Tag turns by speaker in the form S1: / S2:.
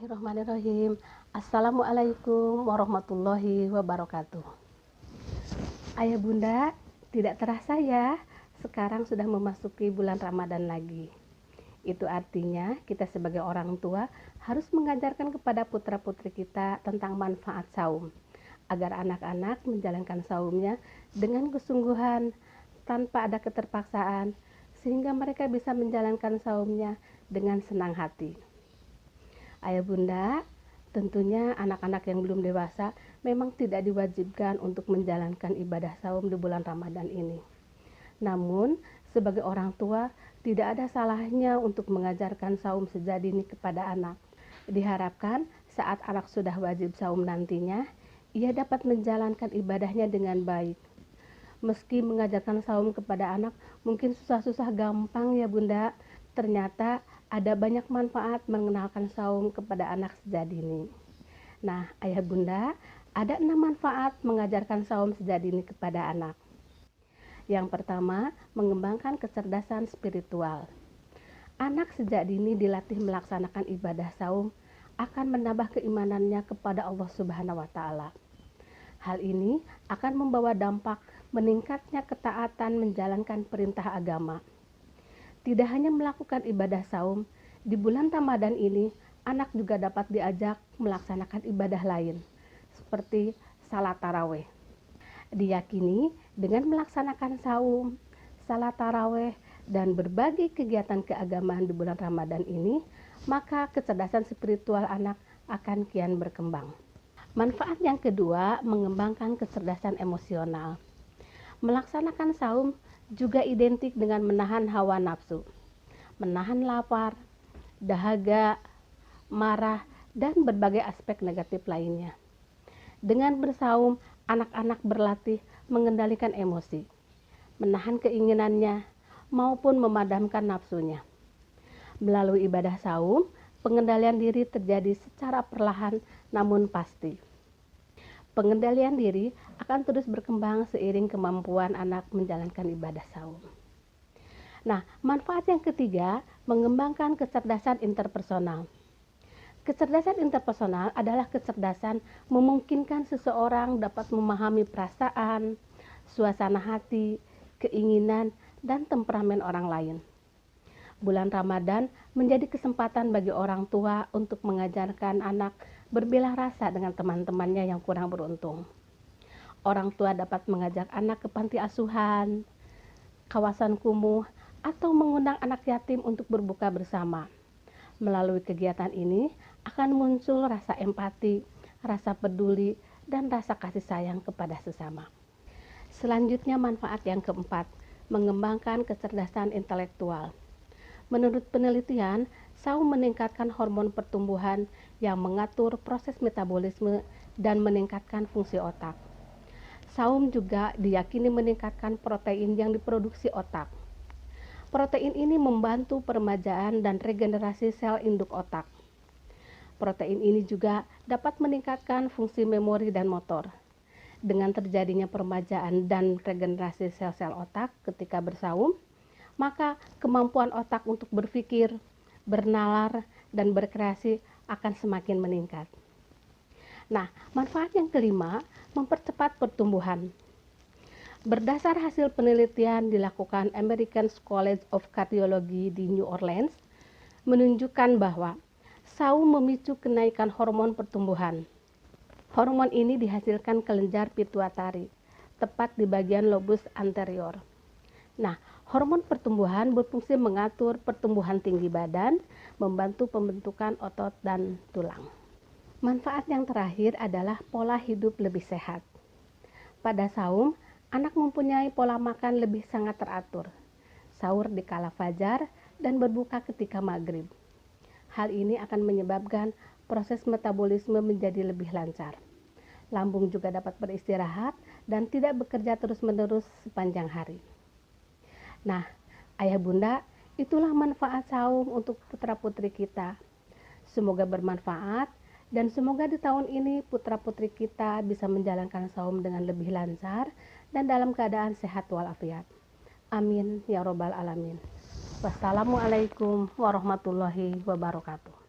S1: Bismillahirrahmanirrahim. Assalamualaikum warahmatullahi wabarakatuh. Ayah bunda, tidak terasa ya, sekarang sudah memasuki bulan Ramadan lagi. Itu artinya kita sebagai orang tua harus mengajarkan kepada putra-putri kita tentang manfaat saum, agar anak-anak menjalankan saumnya dengan kesungguhan, tanpa ada keterpaksaan, sehingga mereka bisa menjalankan saumnya dengan senang hati. Ayah bunda, tentunya anak-anak yang belum dewasa memang tidak diwajibkan untuk menjalankan ibadah saum di bulan Ramadan ini. Namun, sebagai orang tua, tidak ada salahnya untuk mengajarkan saum sejak dini kepada anak. Diharapkan saat anak sudah wajib saum nantinya, ia dapat menjalankan ibadahnya dengan baik. Meski mengajarkan saum kepada anak mungkin susah-susah gampang ya bunda, ternyata ada banyak manfaat mengenalkan saum kepada anak sejak dini. Nah, ayah bunda, ada 6 manfaat mengajarkan saum sejak dini kepada anak. Yang pertama, mengembangkan kecerdasan spiritual. Anak sejak dini dilatih melaksanakan ibadah saum akan menambah keimanannya kepada Allah Subhanahu wa Ta'ala. Hal ini akan membawa dampak meningkatnya ketaatan menjalankan perintah agama. Tidak hanya melakukan ibadah saum, di bulan Ramadan ini anak juga dapat diajak melaksanakan ibadah lain, seperti salat taraweh. Diyakini dengan melaksanakan saum, salat taraweh, dan berbagai kegiatan keagamaan di bulan Ramadan ini, maka kecerdasan spiritual anak akan kian berkembang. Manfaat yang kedua, mengembangkan kecerdasan emosional. Melaksanakan saum juga identik dengan menahan hawa nafsu, menahan lapar, dahaga, marah, dan berbagai aspek negatif lainnya. Dengan bersaum, anak-anak berlatih mengendalikan emosi, menahan keinginannya, maupun memadamkan nafsunya. Melalui ibadah saum, pengendalian diri terjadi secara perlahan namun pasti. Pengendalian diri akan terus berkembang seiring kemampuan anak menjalankan ibadah saum. Nah, manfaat yang ketiga, mengembangkan kecerdasan interpersonal. Kecerdasan interpersonal adalah kecerdasan memungkinkan seseorang dapat memahami perasaan, suasana hati, keinginan, dan temperamen orang lain. Bulan Ramadan menjadi kesempatan bagi orang tua untuk mengajarkan anak berbelah rasa dengan teman-temannya yang kurang beruntung. Orang tua dapat mengajak anak ke panti asuhan, kawasan kumuh, atau mengundang anak yatim untuk berbuka bersama. Melalui kegiatan ini akan muncul rasa empati, rasa peduli, dan rasa kasih sayang kepada sesama. Selanjutnya manfaat yang keempat, mengembangkan kecerdasan intelektual. Menurut penelitian, saum meningkatkan hormon pertumbuhan yang mengatur proses metabolisme dan meningkatkan fungsi otak. Saum juga diyakini meningkatkan protein yang diproduksi otak. Protein ini membantu peremajaan dan regenerasi sel induk otak. Protein ini juga dapat meningkatkan fungsi memori dan motor. Dengan terjadinya peremajaan dan regenerasi sel-sel otak ketika bersaum, maka kemampuan otak untuk berpikir, bernalar, dan berkreasi akan semakin meningkat. Nah, manfaat yang kelima, mempercepat pertumbuhan. Berdasar hasil penelitian dilakukan American College of Cardiology di New Orleans, menunjukkan bahwa saum memicu kenaikan hormon pertumbuhan. Hormon ini dihasilkan kelenjar pituitari, tepat di bagian lobus anterior. Nah, hormon pertumbuhan berfungsi mengatur pertumbuhan tinggi badan, membantu pembentukan otot dan tulang. Manfaat yang terakhir adalah pola hidup lebih sehat. Pada saum, anak mempunyai pola makan lebih sangat teratur. Sahur di kala fajar dan berbuka ketika maghrib. Hal ini akan menyebabkan proses metabolisme menjadi lebih lancar. Lambung juga dapat beristirahat dan tidak bekerja terus-menerus sepanjang hari. Nah, ayah bunda, itulah manfaat saum untuk putra-putri kita. Semoga bermanfaat dan semoga di tahun ini putra-putri kita bisa menjalankan saum dengan lebih lancar dan dalam keadaan sehat walafiat. Amin ya robbal alamin. Wassalamualaikum warahmatullahi wabarakatuh.